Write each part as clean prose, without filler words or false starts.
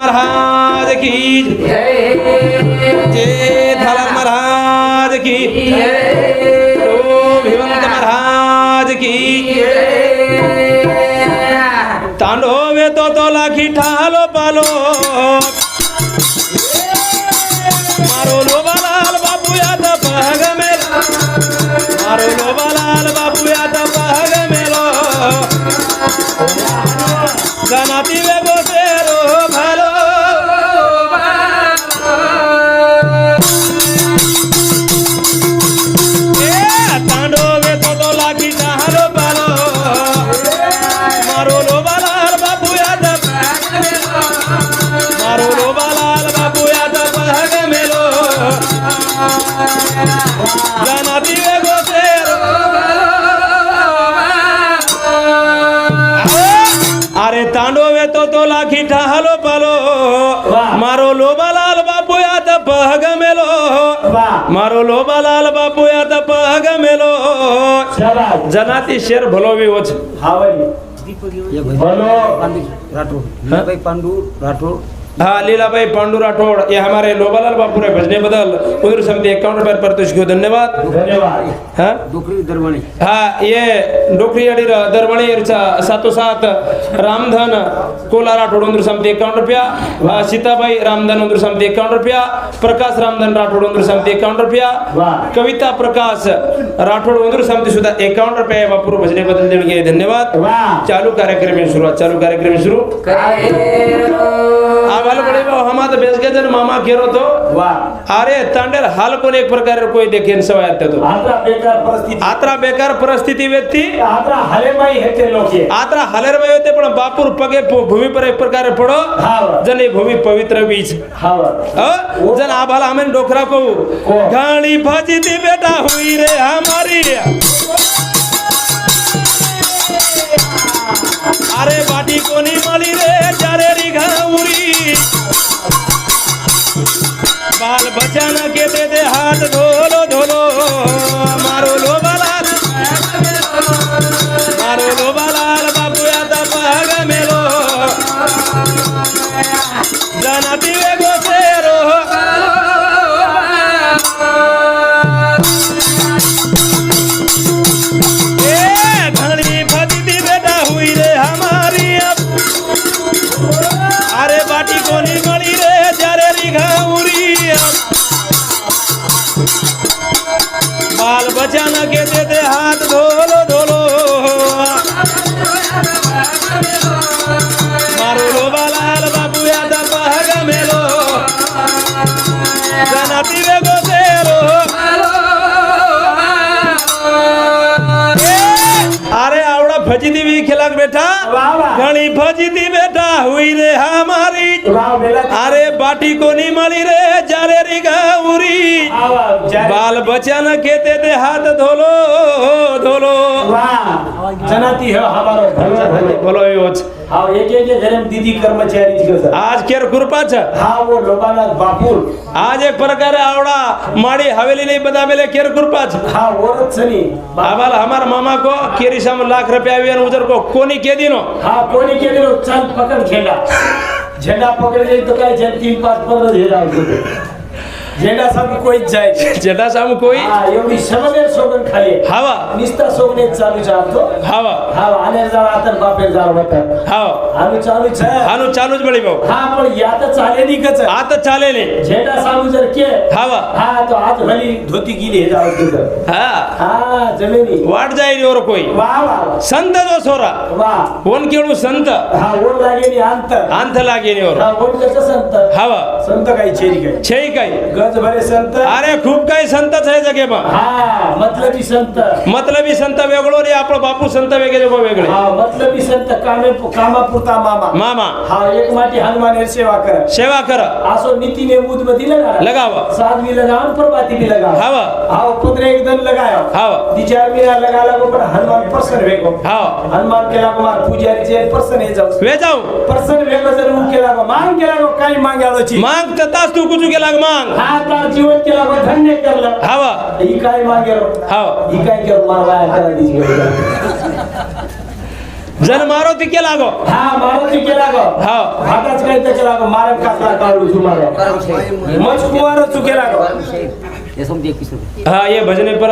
महाराज की जय धलाल महाराज की भिवंत महाराज की तांडवे तो लाखी ठालो पालो मारो लोबालाल बापू याद पहग मेलो मारो लोबालाल बापू याद पहग मेलो गनाती वे गोसेरो भालो तांडवे तो लागी चाहलो पालो मारो लोबालाल बापू याद मारो लोबालाल बापू याद पहग मेलो गनाती वे गोसेरो अरे तांडवे तो लाखी ठालो पालो मारो लोबालाल बापू याद पहग मेलो मारो लोबालाल बापू याद पहग मेलो जनाती शेर भलो भी हो राठौड़ हाँ लीलाबाई पांडू राठौड़ ये हमारे लोबालाल बापू रे भजने बदल उधर समिति अकाउंट पर प्रतिष्ठ को धन्यवाद हाँ डोकरी दरवाणी हाँ ये डोकरी अडीर दरवणी सातो सात रामधन कोला राठौड़ उधर समिति 51 रुपया सीताबाई रामधन उधर समिति 51 रुपया प्रकाश रामधन राठौड़ उधर समिति 51 रुपया कविता प्रकाश राठौड़ उधर समिति सुद्धा 51 रुपया बापू भजने बदल देने के धन्यवाद चालू कार्यक्रम में शुरू आवाल बड़े हम आता बेस के जन मामा घेरो तो अरे तांडेर हाल कोण एक प्रकार कोई देखेन सवय तो आत्रा बेकार परिस्थिती व्यक्ती आत्रा हलेमाई हेते लोके आत्रा हलेरमाई होते पण बापूर पगे भूमि पर एक प्रकार पडो जन ही भूमि पवित्र बीज जन आभाला हमें डोकरा को गाली भजती बेटा हुई रे हमारी अरे बाटी कोनी माली रे जारे री घाउरी बाल बचाना के दे हाथ धोलो धोलो मारो लोबालाल बाबू यादा पहग मेलो जनाती वे गोसेरो घड़ी भजती बेटा हुई रे हमारी अरे बाटी कोनी मली रे जारे री घाउरी बाल बचाना के दे हाथ धोलो धोलो मारो लोबालाल बाबू याद पहग मेलो जनाती वे गोसेरो अरे आवड़ा भजी दी खिलाक बेटा घणी भजी दी बेटा हुई रे हमारी अरे बाटी कोनी मली रे जारे री गाउरी बाल बचाना केते दे हाथ धोलो धोलो जनाती है हमारो बोलो योच हाँ एक घरे में दीदी कर्मचारी थी सर आज केर कृपा छ हाँ वो लोबालाल बापू आज एक प्रकार आवड़ा माड़ी हवेली नहीं बता मेले केर कृपा छ हाँ वो सनी आवाल हमार मामा को केरी सम लाख रुपया आवियन उधर को कोनी के दिनो हाँ कोनी के दिनो चल पकड़ झंडा पकड़ ले तो काय जन 3-5-15 झेड़ा झेड़ा सब कोई जाय जेटा साम कोई हां एवढी समने सोगन खाली हावा निस्ता सोगने चालू जातो हावा हां आने जा आतर बापेर जा होता हाव आनु चालूच बळी भाऊ हां पण या तर चाले नी कच आता चाले ने झेड़ा सामू जर के हावा हां तो आज भली धोती गिली हे जाऊ तुझं हां जमिनी वाट जाई और कोई वाह वाह संत जो सोरा वाह कोण केळू संत हां ओर लागे नी अंत लागे ने और हां कोण कसं संत हावा संत काही छेरी काही छई काय गज भरे संत अरे खूप काही संतच आहे जगे बा हां मतलबी संत वेगळो रे आपलो बापू संत वेगळे हां मतलबी संत कामापुरता मामा हां एक माटी हनुमान सेवा कर आसो नीति ने मुद मधी लगावा साधवी लगावन प्रभाती भी लगावा हावा हां 15 एक दिन लगायो हावा विचार मेरा लगा लागो पण हनुमान प्रसन्न वेगो हां हनुमान केला कुमार पुजारी जे प्रसन्न हे जाऊ प्रसन्न वेगो जर उ केला मांग केला काय मांगालो ची मांग ततास तू कुछ केला मांग हां ता जीवन केला धन्य करलं हावा ही काय मागेलो हाव ही काय केलं मारवाया करा दिस जन मारो ती केला गो हा मारुती केला गो हा भाताच काय तर केला गो मारम कासला काढू तुम्हाला मच कुवार चुकेला गो ये समझिए 21 रुपये हा ये भजने पर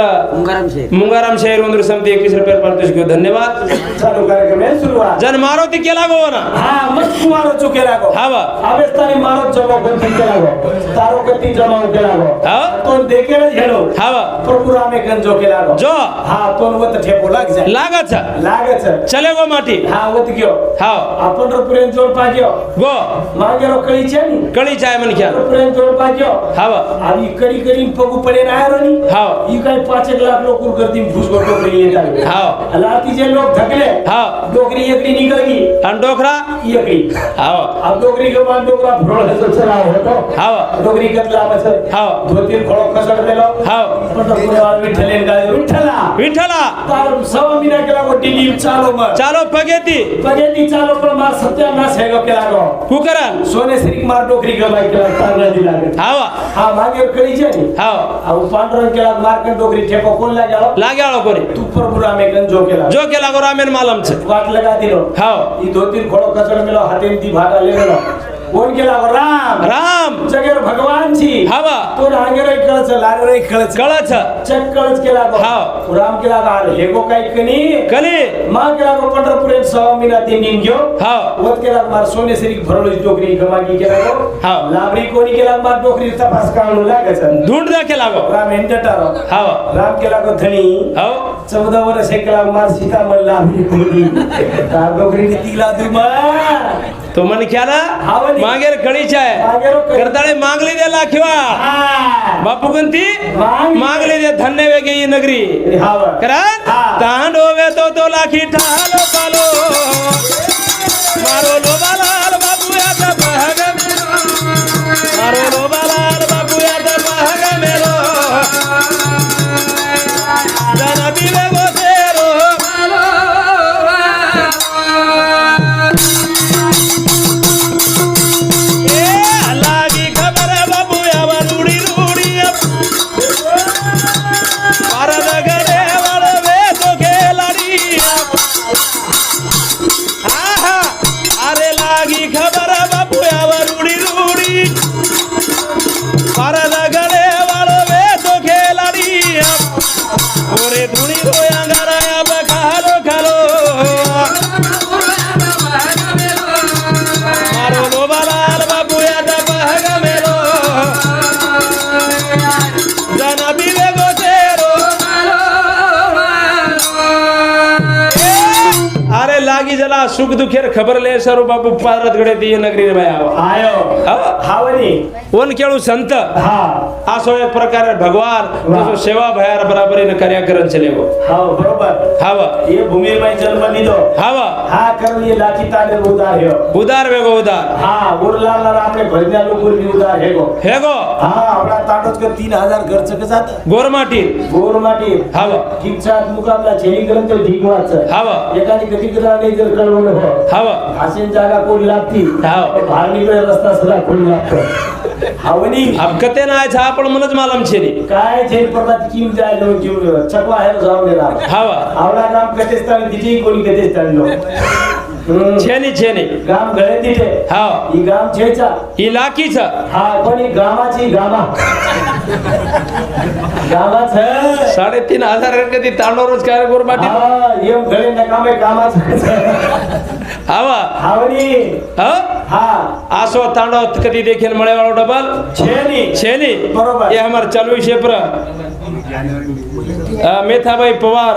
मुंगाराम शहर उंदर समिति 21 रुपये पारितोषिक को धन्यवाद चालू कार्यक्रम है सुरुवात जन मारो ती केला गो ना हा मच कुवार चुकेला गो हा वा आवेस्तानी मारो जमा गती केला गो तारो गती जमा केला गो हा तो देखेला हेलो हा वा प्रभुरा में गंजो केला गो जो हा तो वत ठेपो लाग जाय लागत लागच चले गो माटी हा वत गयो हा आपण रुपये जोड पाग्यो गो मागेरो कळी छे नी कळी चाय मन क्या रुपये जोड पाग्यो हा वा आणि कडी कडी पगू पडे राहिलो नी हा ई काय 5 लाख लोक करती घुस गो टोकरी येतात हा लाती जे लोक धकले हा डोकरी एकडी निकल गई आणि डोकरा एकडी हा अब डोकरी के बाद डोकरा भरोळ हसो चला होतो हा डोकरी कतला बस हा धोतीर खोळो खसड देलो हा पंढरपूर विठ्ठलेन गाय विठ्ठला विठ्ठला तार सवा महिना केला गोटी नीम चालो मग चालो पगेती पगेती चालो पण मार सत्यानाश हेगो केला गो कुकरन सोने श्री मार डोकरी गबाय केला तारला दिला हा वा हा मागे कळी छे नी हा अब पांडुरंग केला मार्कन डोकरी ठेको कोण लागलो लाग्याळो कोणी तू प्रभुरा में गंजो केला जो केला गो रामेन मालम छे वाट लगा दिलो हा ई धोतीर खोळो खसड मेलो हातेन ती भाटा लेलो कोण केला गो राम राम जगेर भगवान छी हा वा तो नागेर कळच लागेर कळच कळच चक कळच केला गो हा. राम केला गार हेगो काय कनी कली मा केला गो पंढरपूर सवा महिना तीन दिन गयो हा वत केला मार सोने श्री भरलोची डोकरी गमागी केला गो हा. लाबरी कोणी केला मार डोकरी तपास काढू लागच ढूंढ दा केला गो राम एंटटारो हा वा राम केला गो धनी हो 14 वर्ष केला मार सीता मन लाबरी कोणी तार डोकरी तिला दुमा तो मन क्या ना हावनी. मागेर कळी चाय मागेरो कळी. करताळे मागली दे लाखिवा हा बापू गंती मागली. मागली दे धन्य वेगे ही नगरी हाव करा हा. तांडोवे तो लाखी ठालो पालो मारो लो बालाल बाबू याचा भाग मारो लो बालाल बाबू याचा भाग मेरो जना बिले गोसेरो ए लागी खबर बाबू यावा रूडी रूडी भारत गडे वळवे तो खेळाडी आहा अरे लागी खबर बाबू यावा रूडी रूडी भारत गडे वळवे तो खेळाडी ओरे धुणी रोया गराया बखालो खालो मारो लो बालाल बाबू याचा बहग मेलो जना बिले गोसेरो अरे लागी जला सुख दुखेर खबर ले सरो बाबू पारत गडे ती नगरी रे भाई आयो हा हावनी ओन केळू संत हा आसो एक प्रकार भगवान जसो सेवा भयार बराबरीने कार्य करन चले गो हाव बरोबर हाव ये भूमि में जन्म लीधो हाव हा कर ये लाठी ताले उदार है उदार वेगो उदार हा उरला ला आपले भरण्या लोक भी उदार है गो हेगो हा आपला ताटोच के 3000 खर्च के जात गोरमाटी गोर माटी हाव ठीक साथ मुकाबला छेली करन तो ठीक वाच हाव एकानी गती करा नाही जर कळवलं हो हाव आसेन जागा कोण लागती हाव. बाहेर निघले रस्ता सदा कोण लागतो हावनी अब कते ना आहे आपण मनच मालम छेनी काय जे परत किम जाय लो जीव चकवा है जाऊ दे हाव आवडा काम कतेस्तान दिजी कोणी कतेस्तान लो छेनी छेनी गाम गळे तिथे हाव ही गाम छेचा इलाकीच हा कोणी गामाची गामा गामाच 3,500 कधी तांडो रोज काय गोरमाटी हा येम गळे नकामे कामाच हावा हावनी हा हा आसो तांडो कधी देखील मळे वाळो डबल छेनी छेनी बरोबर. ये हमार चालू शेपर मेथाबाई पवार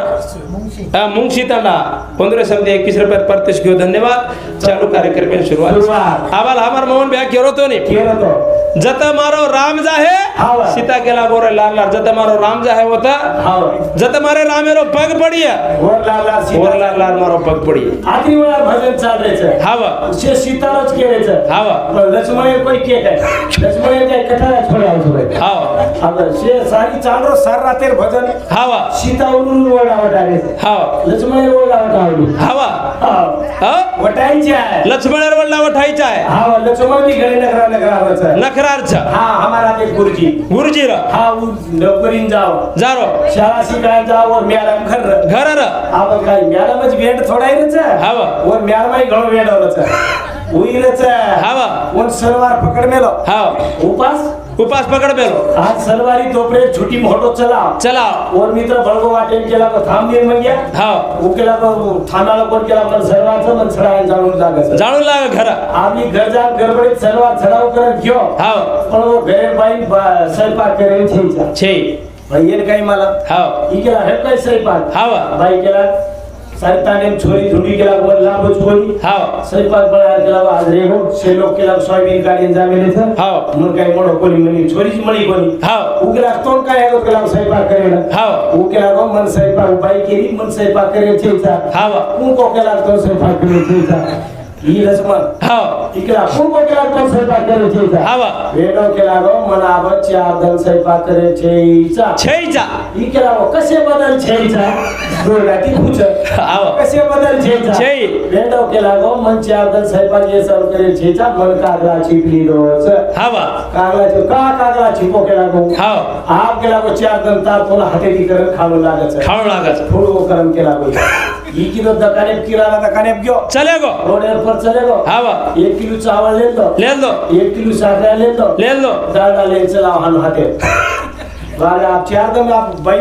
मुंशी तांडा 15 समिति 21 रुपये प्रतिश क्यों धन्यवाद चालू कार्यक्रम में शुरुआत शुरुआत. आवाल हमार मोहन ब्याह केरो तो नहीं केलं तो जत मारो राम जाहे हाव. सीता केला गोरे लाल लाल जत मारो राम जाहे होता हाव जत मारे रामेरो पग पडिया वर लाला और सीता लाल लाल मारो पग पडिया आधी वेळा भजन चालायचं हाव शे सीताराच केरायचं हाव पण लक्ष्मण कोई के काय लक्ष्मण काय कथा छोडायचं हाव आता शे सारी चालरो सार रातेर भजन हाव सीता उरून वडावट आले हाव लक्ष्मण ओळला होता हवा हा वटायची आहे लक्ष्मणर वडला वठायचा आहे हा लक्ष्मण भी घरे नखराच नखरारचा हा हमारा ते गुरुजी गुरुजी र हा नोकरीन जाओ जारो शाळा शिकायला जाओ और मॅडम घर घर र आपण काय मॅडमच वेट थोडा आहेच हाव और मॅडम घणो वेट होलच उईरच हाव और सलवार पकड मेलो हाव उपास पकड बेलो आज सलवारी दोपरे छुट्टी मोटो चला और मित्र बळगो वाटेन केला को थांब निर्मल गया हाव वो केला को थानाला कोण केला मन सलवारचं मन सडायला जाणून लाग घर आम्ही घर जा गडबडीत सलवार चढाव करत घेऊ हाव पण वो घरे बाई स्वयंपाक करेल छेचा छे भाई काय मला हाव ही केला हे काय स्वयंपाक हाव बाई केला सारिताने छोरी धुडी केला वर लांब छोरी हाव स्वयंपाक बनायला केला आज रेगो से लोक केला सोयाबीन काढून जामेले तर हाव मग काय मोठो कोणी म्हणी छोरीच म्हणी कोणी हाव उकेला तोंड काय आहे केला स्वयंपाक करेल हाव उकेला गो मन स्वयंपाक बाई केली मन स्वयंपाक करेल छेचा हाव को केला तो स्वयंपाक करेल छेचा ही लक्ष्मण हाव इकडे आपण को केला तो स्वयंपाक करेल छेचा हाव वेडो केला गो मन आबत चार दन स्वयंपाक करेल छेचा ही केला गो कसे बदल छेचा दोघाती पूछ हाव कसे बदल छेचा छे वेडो केला गो मन चार दन स्वयंपाक ये सर्व करेल छेचा मन कागला छिपली रोज हाव कागला छिपो केला गो हाव आप केला गो चार दन तार कोला हातेदी करत खाणू लागत थोडो करम केला गो ही किलो दकाने किराना दकाने गयो चले गो रोड पर चले गो हाव 1 किलो चावल ले लो 1 किलो साखर ले लो दाल ले चला हम हाथे वाले आप चार दिन आप भाई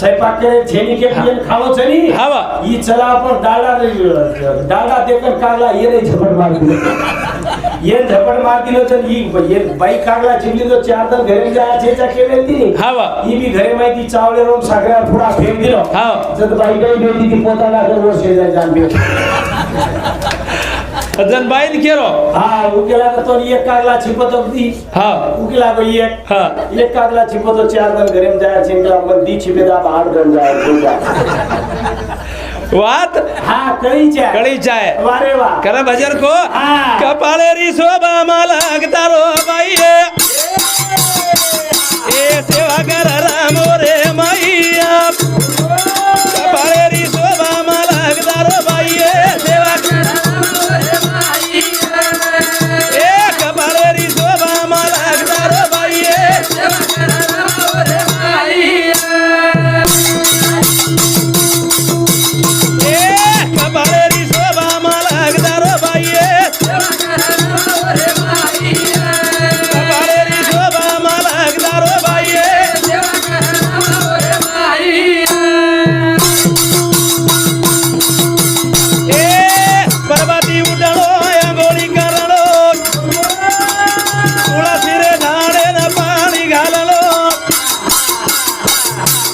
स्वयंपाक करे छेनी के लिए खाओ छनी हावा ये चला अपन डाला देकर कागला ये नहीं झपट मार दिलो ये झपट मार दिलो तो ये बाई कागला छिपली तो चार दिन घरे में जाया छेचा के मिलती नहीं हावा ये भी घरे में थी चावले रोम सागरा थोड़ा फेंक दिलो हाव जब बाई गई बेटी थी पोता ला कर वो शेजा जान पे जन बाईन केरो हाँ उकेला तो ये कागला छिपतो दी हाव उकेला को ये हाँ ये कागला छिपतो चार दिन घरे में जाया छिंगला मन दी छिपे दा बाहर गन जाए वात हाँ कड़ी चाय वारे वाह कर भजन को हाँ। कपाळे री शोभा माला तारो बाई ए सेवा कर राम रे मैया कपाळे री शोभा माला तारो बाई सेवा कर ए कपाळे री शोभा माला तारो बाई सेवा कर कपाळेरी शोभा मला गदारो बाई कपाळेरी शोभा मला गदारो बाई ए पर्वती उडलो अंगोळी करलो तुळशीरे झाडे न पाणी घाललो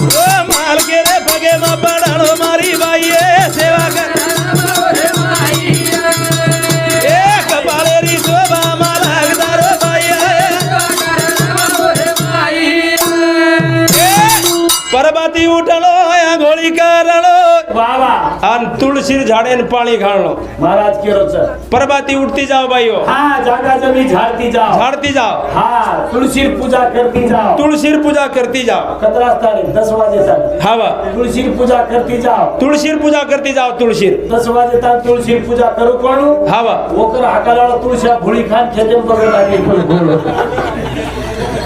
ओ मालके रे बगे म पडलो मारी बाई सेवा कर परबाती उठलो आंघोळी करलो वाह आणि तुळशीर झाडेन पाणी घाललो महाराज केरो सर परबाती उठती जाओ बाईओ हाँ जागा जमी झाड़ती जाओ हाँ तुलसी पूजा करती जाओ कतरा तारीख 10 बजे तक हवा तुलसी पूजा करती जाओ तुलसीर 10 बजे तक तुलसी पूजा करू कोणू हवा ओकर हाकाला तुळशी भुळी खान खेते बघू लागली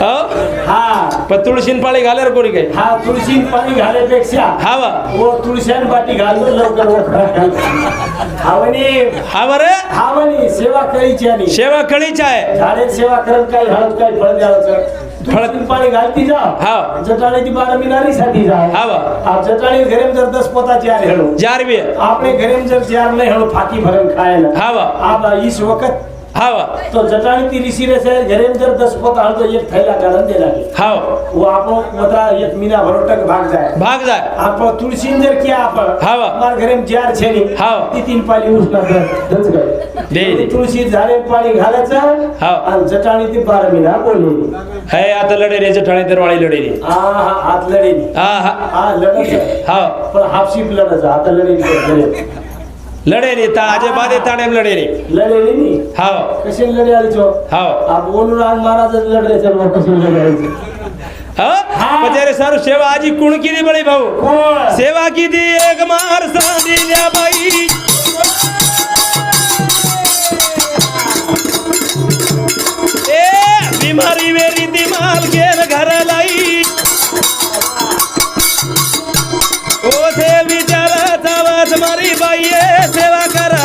हाँ पण तुळशीन पाळी घालेर कोणी काय हाँ तुळशी पाणी घाल्यापेक्षा हवा वो तुळशीन बाटी घालतो लवकर हावनी सेवा कळीची आहे झाडे सेवा करत काही हळद काही फळ द्यायचं तुळशीन पाणी घालती जाओ जटाळी 12 मिनारी साठी जाओ आप जटाळी घरे में जर 10 पोता चार हेलो जार भी आपने घरे में जर चार नहीं हेलो फाकी भरन खाएला आप इस वक्त हावा तो जटाणी ती ऋषि रे से घरे में जर 10 पोता हल तो एक थैला गालन दे लागे हाव वो आपो मतलब एक मीना भरो तक भाग जाए आप तुलसी जर किया आप हावा हमार घरे में जार छे नी हाव ती 3 पाली उसना दच गए दे तुलसी झाडे पाणी घालायचं हाव आणि जटाणी ती 12 मीना बोलली है आता लढे रे जटाणी दरवाळी लढे रे हात लढे हा लढत हाव पण हाफशिप लढत आता लढे लढे रे ता आजे बादे ताणे लढे नी हाव कशी लढे आली चो हाव आप बोलू राज महाराज लढ रे चल कशी लढे हा पचारे सारू सेवा आजी कुण कीधी बळी भाऊ सेवा कीधी एक मार सांडिल्या बाई ए बीमारी वेरी दिमाग घेन घर लाई ओ से विचारा थावास मारी बाई सेवा करा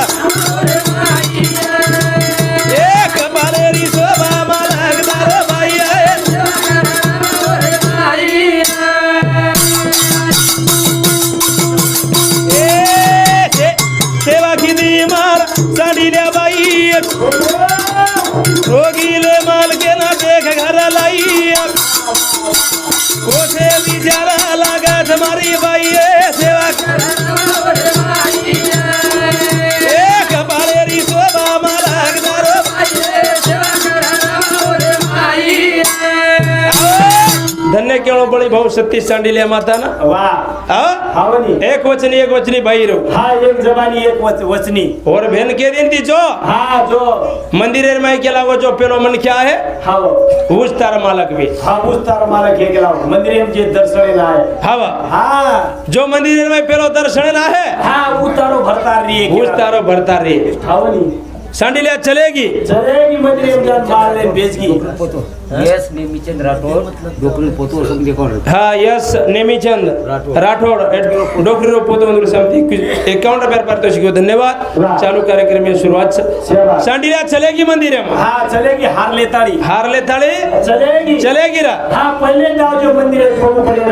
एक बालेरी शोभा मालकदार बाई सेवा किती मार सांडिल्या बाई रोगीले माल केला देख घर लाई कोसे विचारा लागत मारी बाई सेवा एक बालेरी शोभा मालकदार धन्य केळो बळी भाऊ सतीश सांडिल्या माता ना एक वचनी भाई रो हाँ एक जबानी एक वचनी और बहन के दिन थी जो हाँ जो मंदिर में केला वो जो पेलो मन क्या है हाँ उस तार मालक भी हाँ उस तार मालक है केला मंदिर में जे दर्शन ना है हाँ हाँ जो मंदिर में पेलो दर्शन ना है हाँ उस तारो भरता रही है उस तारो भरता रही हाँ नहीं सांडिल्या चलेगी मंदिर में जान मार ले बेचगी पोतो यस नेमीचंद राठोड डोकरी पोतो समजे कोण हाँ यस नेमीचंद राठोड डोकरी रो पोतो मंदिर समिति 51 रुपये पारितोषिक धन्यवाद चालू कार्यक्रम में शुरुआत सांडिल्या चलेगी मंदिर में हाँ चलेगी हार ले ताड़ी चलेगी रा हाँ पहले जाओ जो मंदिर है प्रभु पड़े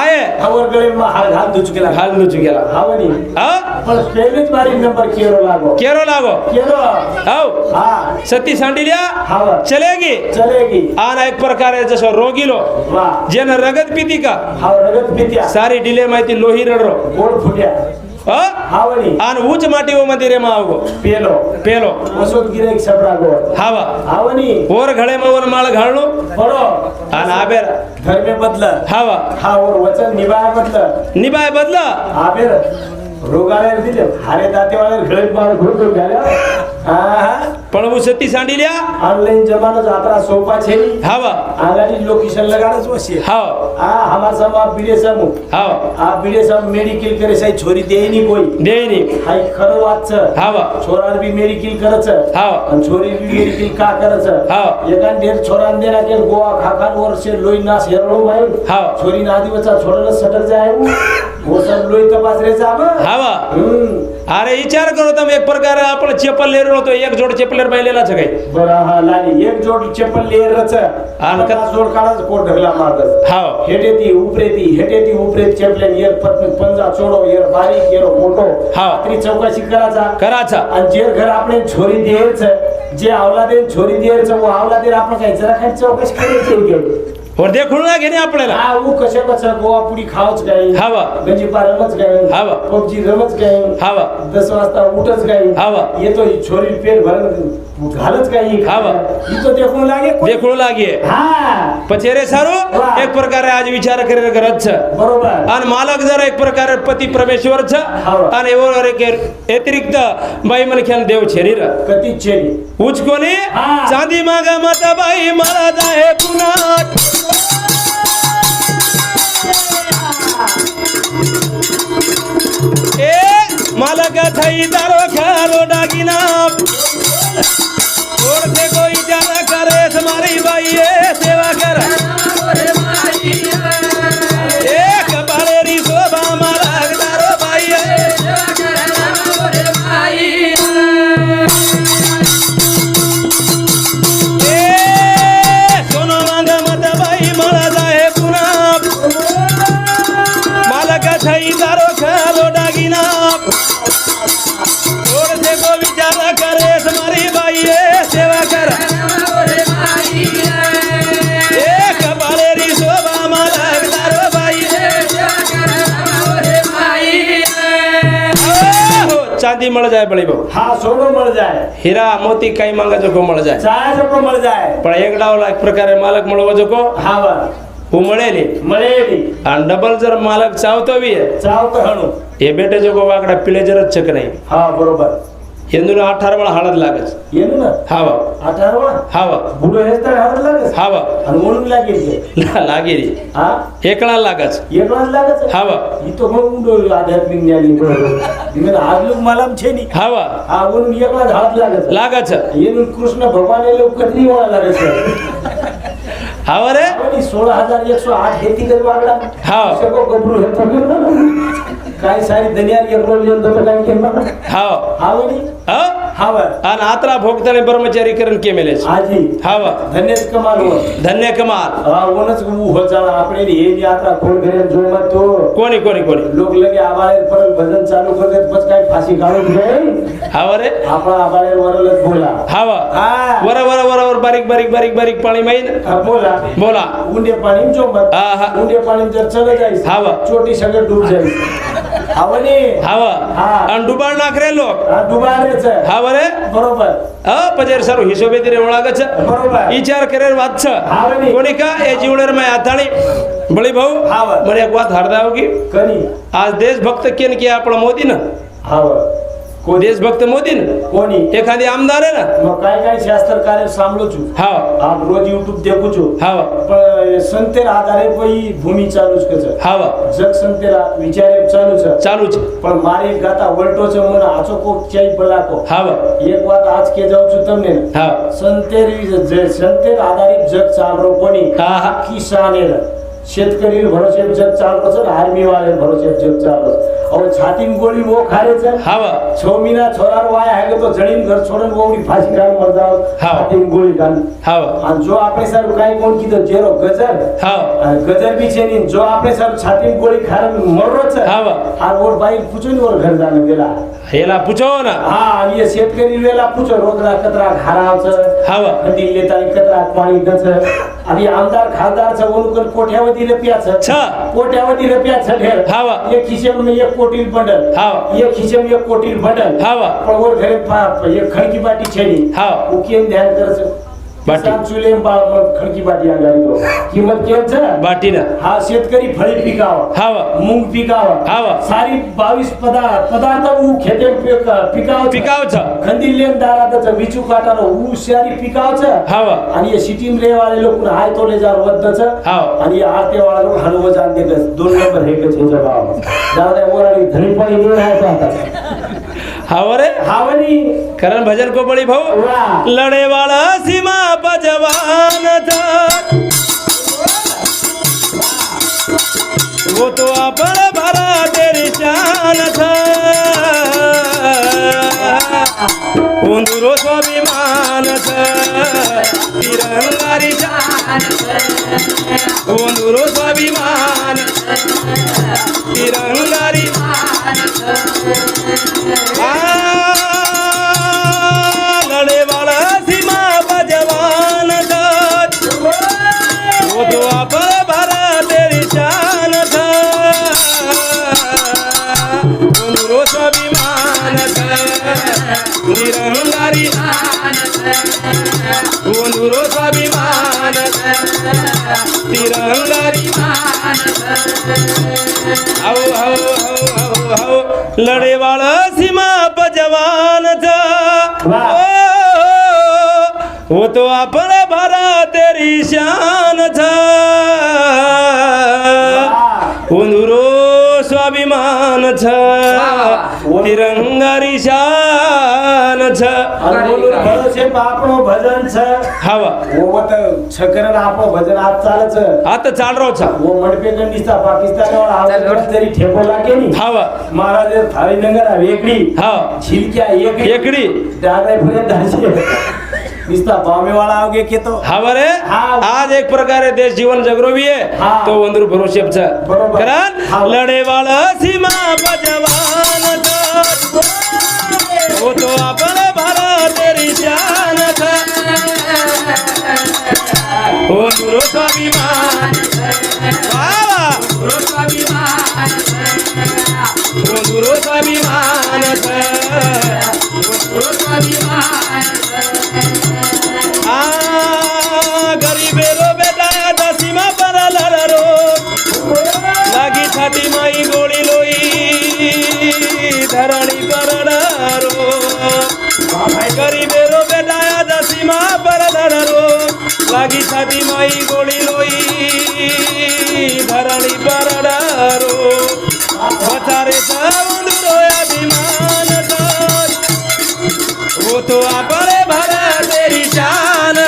आए और गले में हाल दूच गेला हाँ बनी हाँ पर पहले बारी नंबर केरो लागो आओ हाँ सती सांडिल्या हाँ चलेगी आना एक प्रकार है जसो रोगी लो जेन रगत पीती का हाँ रगत पीत्या सारी डिले माहिती लोही रडरो गोड़ फुट्या हाँ बनी आन ऊंच माटी वो मंदिर में आओगो पेलो असोत गिरे एक सपरा गोड़ हाँ बनी और घड़े में वर माल घालनो पड़ो आन आबेर घर में बदला हाँ और वचन निभाए बदला आबेर रोगाले दिले हारे दाते वाले घरे मार घुर घाल्या पण वो सती सांडिल्या ऑनलाइन जमानो जात्रा सोपा छे हावा आगाडी लोकेशन लगाडच वसे हाव हमार सब आप बीडीएसएम हाव आप बीडीएसएम मेडिकल करे सही छोरी देई नी हाय खरं वाच हावा छोरान भी मेडिकल करच हाव आणि छोरी भी मेडिकल का करच हाव एकान ढेर छोरान देना के गोवा खाखान वर्षे लोई नास हेरलो भाई हाव छोरी नादी बच्चा छोड़ल सटक जाए वो सब लोई तपास रे जाब हावा अरे विचार करो तुम एक प्रकार आपण चप्पल ले रहो तो एक जोड चप्पल पाहिलेला छ काही बरा हा लाली एक जोड चप्पल ले रच आणि का जोड काढाच कोट ढगला मारत हाव हेटेती उपरेती चप्पल यर पंजा छोडो यर बारीक यर मोठो हाव ती चौकशी कराचा आणि जे घर आपण छोरी देरच जे आवलादे छोरी देरच वो आवलादे आपण काय जरा काय चौकशी करायची और देखून ना घेणे आपल्याला हा वो कशा गोवा पुडी खावच काय हावा गंजी पारमच काय हावा पबजी रमच काय हावा 10 वाजता उठच काय हावा येतो ही छोरी पेट भरन घालच काय हावा ही तो देखून लागे हा पचेरे सारू एक प्रकारे आज विचार करे करत छ बरोबर आणि मालक जर एक प्रकारे पती परमेश्वर छ आणि एवढं एक अतिरिक्त बाई मला खेळ देव शरीर कती छेरी उच कोणी चांदी मागा माता बाई मला जाहे पुन्हा मालक थई दारो खालो डागिना छोड़ से कोई जाना करे तुम्हारी बाई सेवा कर एक बालेरी शोभा मालक दारो बाई सोनो मांगा मत बाई मला जाए पुन्हा मालक थई दारो खालो डागिना विचार करे तुम्हारी बाई सेवा कर एक बालेरी शोभा मालक दारो बाई चांदी मळ जाए बड़ी भाऊ हाँ सोनो मळ जाए हीरा मोती काही मांगा जो को मळ जाए चाय जो को मळ जाए पण एक डावला एक प्रकारे मालक मळव जो को हाँ बा वो मळेली आणि डबल जर मालक चावतो भी है चावतो हणू ये बेटे जो को वाकडा पिळे जरच चक नाही हाँ बरोबर એનું 18 વાળા હાલત લાગે છે એનું ને હાવા 18 વાળા હાવા બુડો હેસ્તા હાથ લાગે છે હાવા અને ઓનું લાગે છે લાગે રી હા એકલા લાગે છે એકલા જ લાગે છે હાવા ઈ તો બહુ ઊંડો આધ્યાત્મિક જ્ઞાની મને આજલુક માલમ છે ની હાવા આ ઓનું એકલા જ હાથ લાગે છે એનું કૃષ્ણ ભગવાન એટલે કતરી વાળા લાગે છે હાવા રે 16108 ખેતી કરવા આગળ હા સકો ગબરું હેતો કાઈ સારી દનિયાર એકલો લેન તો કાઈ કેમ હાવા આવડી હા હાવા આ આતરા ભોગતાને બ્રહ્મચારી કરણ કે મેલે છે હાજી હાવા ધન્ય કમાલ હો ધન્ય કમાલ હા ઓનસ હું હોજાણા આપણે ની એ યાત્રા કોણ કરે જોમાં તો કોની લોક લગે આવાળે પર ભજન ચાલુ કરે પછી કાઈ ફાસી ગાળો છે હાવા રે આપણા આવાળે વરલ જ બોલા હાવા હા વર બારીક પાણી માં હા બોલા ઊંડે પાણી જો મત હા હા ઊંડે પાણી જર ચલે જાય હાવા ચોટી સગર ડૂબ જાય આવની હાવા હા અને ડુબાણ નાખરે લોક આ ડૂબાડે છે હાવા રે બરોબર હા પજેર સારું હિસાબે તીરે ઓળાગે છે બરોબર વિચાર કરે વાત છે હાવની કોની કા એ જીવણેર માં આથાણી બળી ભાऊ હાવા મને એક વાત હારદા આવગી કરી આ દેશભક્ત કેન કે આપણો મોદી ને હાવા કોઈ દેશભક્ત મોદી ને કોની એખાદી આમદાર હે ને કાઈ શાસ્ત્ર કાર્ય સાંભળું છું હા આપ રોજ YouTube દેખું છું હા પણ સંતેર આધારે કોઈ ભૂમિ ચાલુ જ છે હા જગ સંતેર વિચારે ચાલુ છે છે પણ મારી ગાતા વલટો છે મને આચો કોક ચાઈ બલાકો હા એક વાત આજ કે જાઉં છું તમને હા સંતેર આધારિત જગ ચાલરો કોની હા હા કિસાનેર शेतकरी भरोसे जग चालरो છે આર્મી વાળે ભરોસે જગ ચાલરો હવે છાતીમ ગોળી મો ખારે છે હા 6 મહિના છોરાર વાયા હે તો જણીન ઘર છોડન ઓવડી ફાસી કાઢ મરદાવ છાતીમ ગોળી કાઢ હા અને જો આપણે સર કાઈ કોણ કીધો જેરો ગજર હા ગજર બી છે ની જો આપણે સર છાતીમ ગોળી ખારે મરરો છે હા આ ઓર ભાઈ પૂછો ને ઓર ઘર જાને ગેલા હેલા પૂછો ને હા ये शेतकरी वेला पूछो रोकड़ा कतरा खराब છે હા नदी लेता कतरा पानी दछ अभी आमदार खासदार છે ઓનું કર કોઠ્યાવતી રૂપિયા છે કોઠ્યાવતી રૂપિયા છે ઢેર હા ये खीसे में एक कोटी बंडल હા ये खीसे में एक कोटी बंडल હા પણ ઓર ઘરે ये खड़की बाटी છે ની હા वो केम ध्यान करे છે बाटी. किसान चूल्हे में खड़की बाटी आ गई तो कीमत केम છે बाटी ना હા शेतकरी फળી પીકાવ હા मूंग पीकाव હા सारी 22 पदार्थ ऊ खेते पीकाव पिकाव छ खंदील लेन दारा दच बिचू काटारो ऊ सारी पीकाव छ હા आणि ये सिटी में रहे वाले लोग हाय तोले जार वद्द छ હા आणि ये आरते वाला लोग हलवो जान दे बस 2 नंबर है के छे जवाब दादा ओराली धनी पाई नहीं है तो હા रे हावनी करण भजन को बड़ी भाऊ वाह लड़े वाला सीमा पर जवान था वो तो अपन भरा तेरी शान था उन्दुरो स्वाभिमान था तिरंगारी शान उन्दुरो स्वाभिमान तिरंगारी लड़े वाला सीमा पर जवान था वो तो अपन भरा तेरी शान था उन्दुरो स्वाभिमान था निरंगारी उन्दुरो स्वाभिमान था तिरंगारी आओ आओ आओ आओ आओ लड़े वाला सीमा पर जवान था वो तो अपन भरा तेरी शान था उन्दुरो स्वाभिमान था तिरंगारी शान था बोलून भरोसे आपणो भजन छ हवा वो तो छकरन आपणो भजन आज चाले छ आता चाल रो छा वो मडपे कंडिस्ता पाकिस्तान वाला आवडे तरी ठेपो लागे नी हवा महाराज थाळी नगर वेगळी हा छिलक्या एकड़ी डागरे फरे दाचे निस्ता बामे वाला आवगे के तो हमारे हाँ. आज एक प्रकारे देश जीवन जगरो भी है हाँ. तो वंदरू भरोसे बरोबर. करण हाँ. लड़े वाला सीमा पर जवान था वो तो अपन भरा तेरी शान था वंदरू स्वाभिमान वंदरू स्वाभिमान वंदरू स्वाभिमान था वंदरू स्वाभिमान गरीबेरो बेटा दसीमा पर लड़रो लागी छाती माई गोली लोई धरणी पर डरो लागी छाती माई गोळी लोई धरणी परडारो बचारे उंदुरो अभिमान वो तो आपले भरा तेरी शान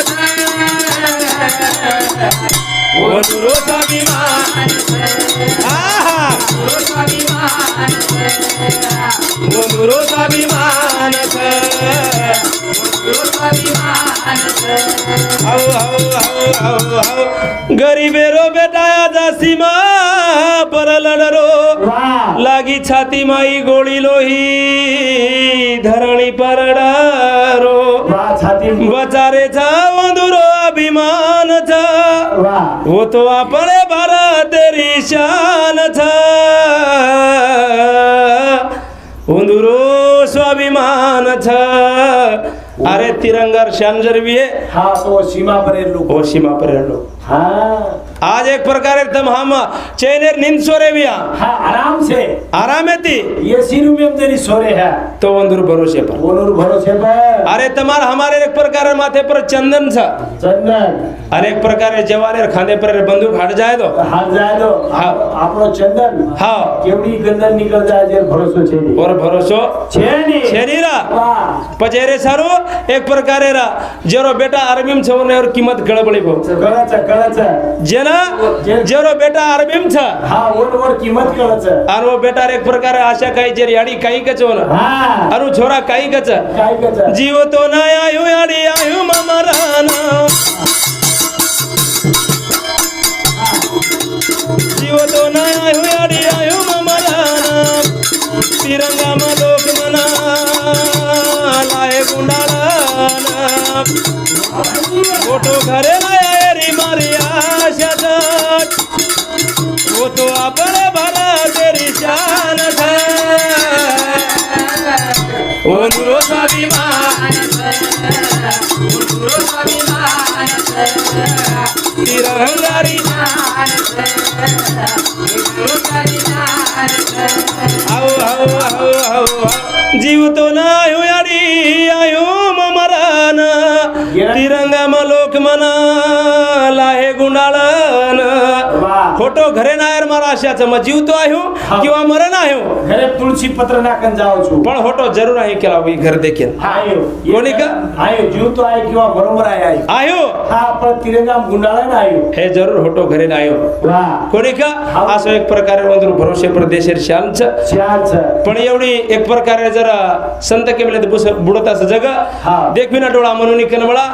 उंदुरो स्वाभिमान उंदुरो स्वाभिमान गरीबेरो बेटाया जा सीमा पर लड़रो लागी छाती माई गोळी लोही धरणी परडारो बचारे छा उंदुरो अभिमान छा वो तो आपले भारत तेरी शान छा उंदुरो स्वाभिमान छा अरे तिरंगार शान जर भी है हाँ तो सीमा पर लोग वो सीमा पर लोग हाँ आज एक प्रकार एकदम हम चैनेर नींद सोरे भी हाँ आराम है थी ये सीरू में तेरी सोरे है तो वंदुर भरोसे पर अरे तमार हमारे एक प्रकार माथे पर चंदन छ चंदन अरे एक प्रकार जवाने खांदे पर बंदूक हट जाए तो हाँ आपनो चंदन हाँ केवड़ी गंदन निकल जाए जे भरोसो छे और भरोसो छेनी रा पचेरे सारो एक प्रकार रा जेरो बेटा आर्मी में छवने और कीमत गड़बड़ी भो कळच जेना जेरो बेटा आर्मी में छ हाँ और कीमत कळच और वो बेटा एक प्रकार आशा काई जे याडी काई कचो ना हाँ अरु छोरा काई कच जीव तो ना आयु याडी आयु ममराना जीव तो ना आयु याडी आयु ममराना तिरंगा में लोक मना लाए गुंडाळाना फोटो घरे ना री मारी आशा वो तो आपले भला तेरी शान था उंदुरो स्वाभिमान तिरंगारी जीव तो ना आयु याडी आयु ममरान तिरंगा मलोक मना लाहे गुंडाळन फोटो घरे ना यार मारा आशाचं मग जीव तो आयो किंवा मरण आयो घरे तुळशी पत्र नाकन जाओ छु पण फोटो जरूर आहे केला होई घर देखील आयो कोणी का आयो जीव तो आहे किंवा बरोबर आहे आयो हा पण तिरंगा गुंडाळा ना आयो हे जरूर फोटो घरे ना आयो वाह कोणी का असं एक प्रकारे वंदरू भरोसे प्रदेशेर शांत पण एवढी एक प्रकारे जरा संत केमले बुडत असं जग देखविना डोळा म्हणून कनबळा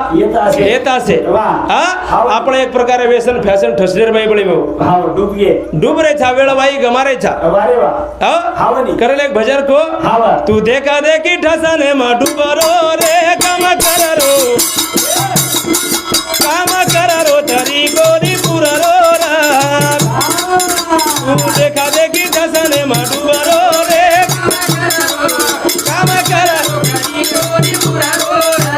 येत असे आपण एक प्रकारे व्यसन फॅशन ठसलेर बाई बळी भाऊ डूब रे छा वेळ बाई गमारे छा करेल एक भजन को तू देखा देखी ठसने मा डूबरो रे काम कररो तरी गोरी पुररो रा तू देखा देखी ठसने मा डूबरो रे काम कररो तरी गोरी पुररो रा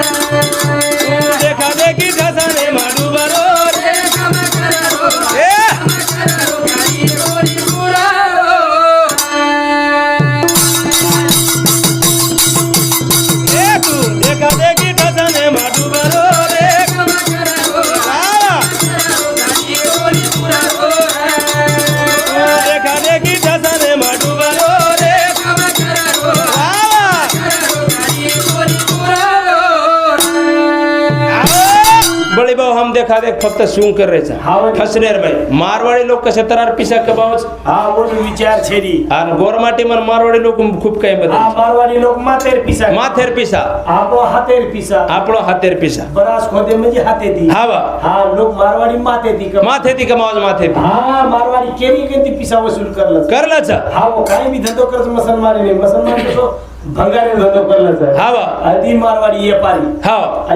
तू देखा देखी ठसने मा डूबरो रे काम कररो तरी गोरी पुररो ए तू देखा देखी ठसने मा डूबरो रे काम कररो तरी गोरी पुररो देखा देखी ठसने मा डूबरो रे काम कररो तरी गोरी पुररो बड़ी भाऊ हम देखा देख फक्त सूं कर रहे छा ठसनेर भाई मारवाड़ी लोग कसे तरार पिसा कबावच हाँ वो विचार छेरी और गोरमाटी मन मारवाड़ी लोग खूब काही बदल हाँ मारवाड़ी लोग माथेर पिसा आपलो हातेर पिसा बरास खोदे में जी हाथे दी हाँ लोग मारवाड़ी माथे दी कमावच माथे दी हाँ मारवाड़ी केरी पिसा वसूल करला हाँ वो काही भी धंधो करत मुसलमान तो भंगारे धंधो करला आदि मारवाड़ी ये पारी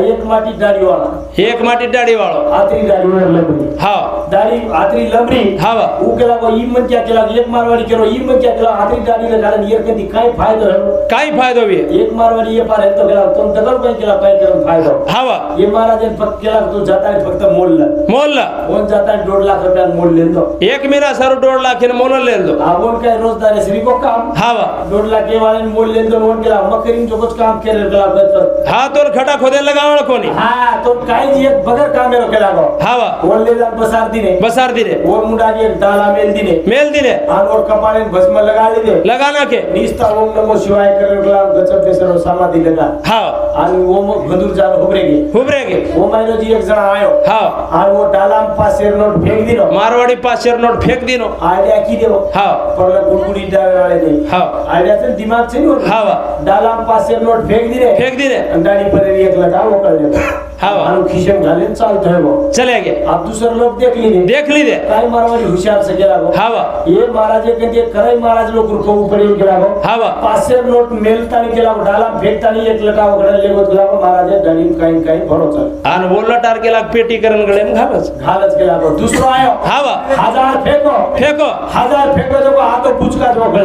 एक माटी दाढ़ी वाला आतरी दाढ़ी लंबरी दाढ़ी आतरी लंबरी ऊ केला वो ई मन क्या केला एक मारवाड़ी केलो ई मन क्या केला आतरी दाढ़ी लगा ये के दिखाई फायदो भी एक मारवाड़ी ये पार है तो केला तुम दगल काय केला काय करून फायदो ये महाराज फक्त केला तो जाता है फक्त मोल कोण जाता है 1.5 लाख रुपया मोल लेंदो एक मेरा सर 1.5 लाख ने मोल लेंदो आवोन काय रोजदार श्री को काम 1.5 लाख के वाले मोल लेंदो वन केला मकरीन जो कुछ काम केले केला गच हा तो खडा खोदे लगावळ कोणी हा तो काही जी एक बगर काम केला गो हावा ओले जा बसार दिने और मुंडा जी एक डाला मेल दिने और कपाळे भस्म लगा दिले लगाना के निस्ता ओम नमो शिवाय करे केला गच बेसर समाधी लगा हा आणि ओम बंदूक जा हुबरेगे ओ मायनो जी एक जण आयो हा और वो डाला पास शेर नोट फेंक दिनो मारवाडी 5 शेर नोट फेक दिनो आइडिया की देव हा पर गुडगुडी डाले वाले नहीं हा आइडिया से दिमाग से नहीं हावा डाला पास शेर नोट फेंक दिने अंडाड़ी पर एक लगा वो कर ले हावा और खिशम घालेन चालतो है वो चले गए अब दूसरे लोग देख ली दे काय मारवाडी हुशार से गेला गो हावा ये महाराज के कराई महाराज लोग रुको ऊपर गेला गो हावा 500 नोट मेलता नहीं गेला गो डाला फेंकता नहीं एक लटा वगडा लेगो गेला गो महाराज गाडी काही भरोसा आणि बोलला टारके लाग पेटी करण गळे घालच गेला गो दूसरो आयो हावा 1000 फेंको 1000 फेंको जो हाथो पुचका जो कर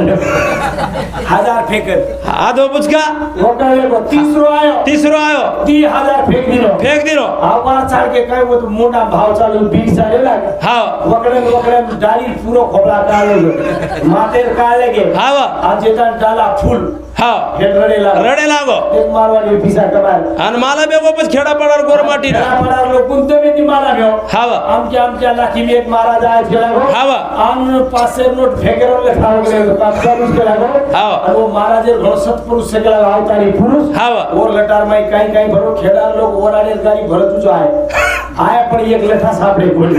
1000 फेंक आधो पुचका वो कर ले गो तीसरो आयो 3000 फेंक दिनो आवाज चाल के काय वो मोठा भाव चालू बीट चालेला हा वकडे डाली पूरो खोबला काढले मातेर काढले गे हावा आज येता डाला फुल हा रडे लागो एक मारवाडी पिसा कमाल आणि मला बेगोपच खेडा पडार गोरमाटी खेडा पडार लोक कोणते बी माला घेऊ हावा आमच्या लाखी मी एक महाराज आहे गेला गो हावा आम 500 नोट फेकेरो ले खाव गेले 500 गेला गो हावा आणि वो महाराज घर सत्पुरुष से गेला आवतारी पुरुष हावा और लटार माई काही भरो खेडा लोक ओराडे गाडी भरत जो आहे पण एक लठा सापडे कोण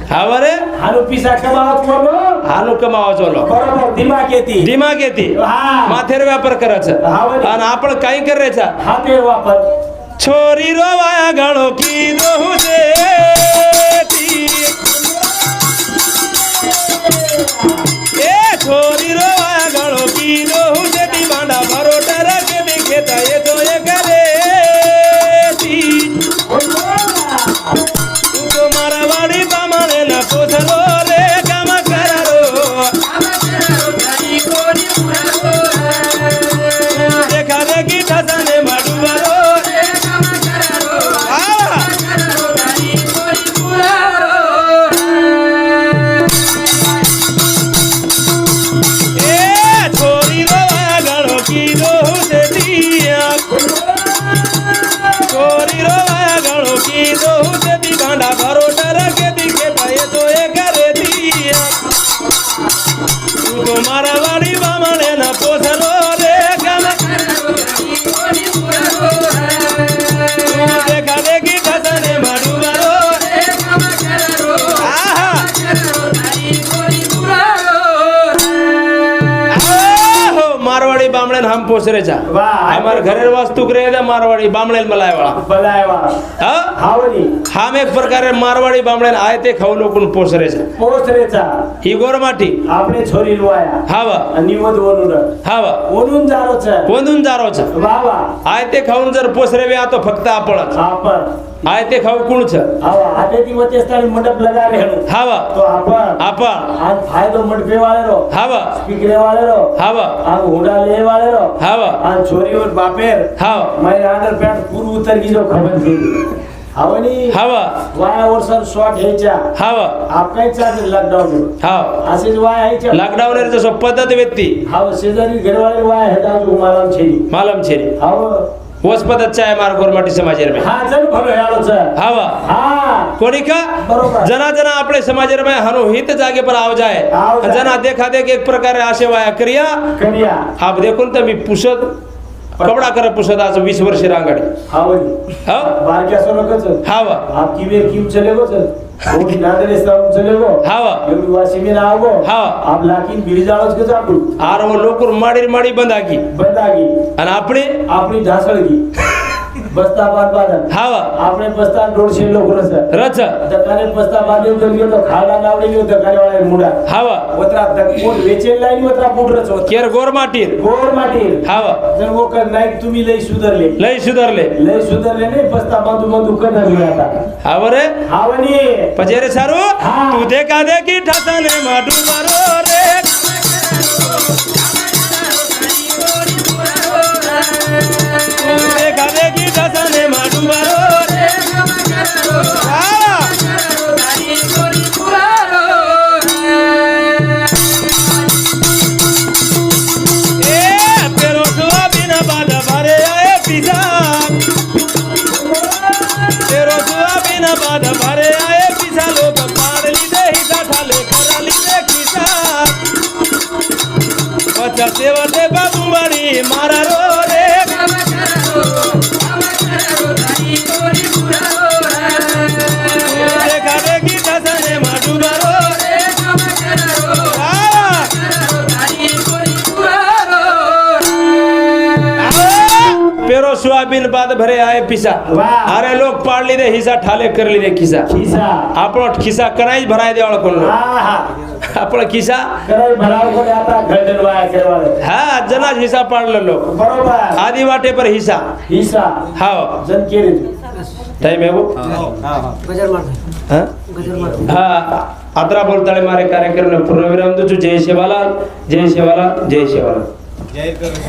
हावा रे हानु पिसा कमावत बोलो हानु कमावत बोलो बरोबर दिमाग येती हा माथेर व्यापार करायचं आणि आपण काय करायचं हातेर वापर छोरी रोवाया गणो की दोहू देती ए छोरी रोवाया गणो की दोहू देती बांडा भरोटर के दिखेता ये तो ये करेती तू मारवाडी बामाने न पोसलो रे काम करारो देखा देखी ठसाने मडुवारो मारवाडी बामणे न पोसलो रे काम देखा देखी ठसने मडुवारो मारवाड़ी बामणे हम पोसरे जा हमारे घरे वास्तु करे मारवाड़ी बामणे मलायवाळा हम एक प्रकारे मारवाड़ी बामणे आए ते खाऊ लोकून पोसरे जा ही गोरमाटी आपने छोरी लुआया हावा आणि वद वनुर हावा वनून जारोच बाबा आए ते खाऊन जर पोसरे वे आतो फक्त आपण आए ते खाऊ कुणच हावा आते ती वते स्थानी मंडप लगा रे हावा तो आपण आज फायदो मंडपे वाले रो हावा स्पीकर वाले रो हावा आज हुडा ले वाले रो हावा आज छोरी और बापेर हावा मैं अंडर पैंट पूर्व उतर की जो खबर थी हावनी हावा वाया वर्षार शॉट हेच्या हावा आप काय चालू लॉकडाऊन हाव असेच वाया हेच्या लॉकडाऊन रे जसं पद्धत व्यक्ती हाव शेजारी घरवाले वाया हेता जो मालम छेरी हाव वस पद्धत आहे मार गोरमाटी समाजेर में हां जन भलो यालोच हावा हां कोणी का बरोबर जना आपले समाजेर में हनो हित जागे पर आव जाए जना देखा देख एक प्रकारे आशे वाया करिया आप देखून तर मी पुसत कपडा कर पुसत आज 20 वर्ष रांगाडी हावनी हाव बारक्या सोनकच हावा आप की वेर क्यों चलेगो चल कोणी नादरे साम चलेगो हावा एवढी वाशी में आवो हावा आप लाकीन बिरजाळच के जाडू आर वो लोकुर माडी बंदागी आणि आपली ढासळगी बस्ता बांधून हावा आपने बस्ता 150 लोक रच दकाने बस्ता बांधून गेलो तो खाडा लावले गेलो दकाने वाले मुडा हावा वत्रा दकोड वेचेल लाईन वत्रा पुडरच होत केर गोरमाटीर हावा जर वो कर नाही तुम्ही लई सुधरले नाही बस्ता बांधू करणार आता हाव रे हावनी पजेरे सारू तू देखा देखी ठसने माडू मारो रे देखा देखी ठसने माडू मारो रे ए स्वाबिन बाद भरे आए पिसा लोक पाड़ लीधे हिसा ठाले करा लीधे खिसा पचा सेवा दे बाबू बड़ी मारा रो रे देखा देखी दसने माडूबा रो पेरो सोयाबीन बाद भरे आए पिसा अरे लोक पाड़ लीधे हिसा ठाले कर लीधे खिसा खिसा आपण खिसा कणाईच भराय देवाळ कोण आपण खिसा कराई भराव कोणी आता घडण वाया करवाले हा जनाज हिसा पाडलं लोक बरोबर आधी वाटे पर हिसा हिसा हाव जन केले टाइम है वो हाँ आत्रा बोलताळे मारे कार्यक्रम पूर्ण विराम दो जय शिवालाल जय शिवालाल जय शिवालाल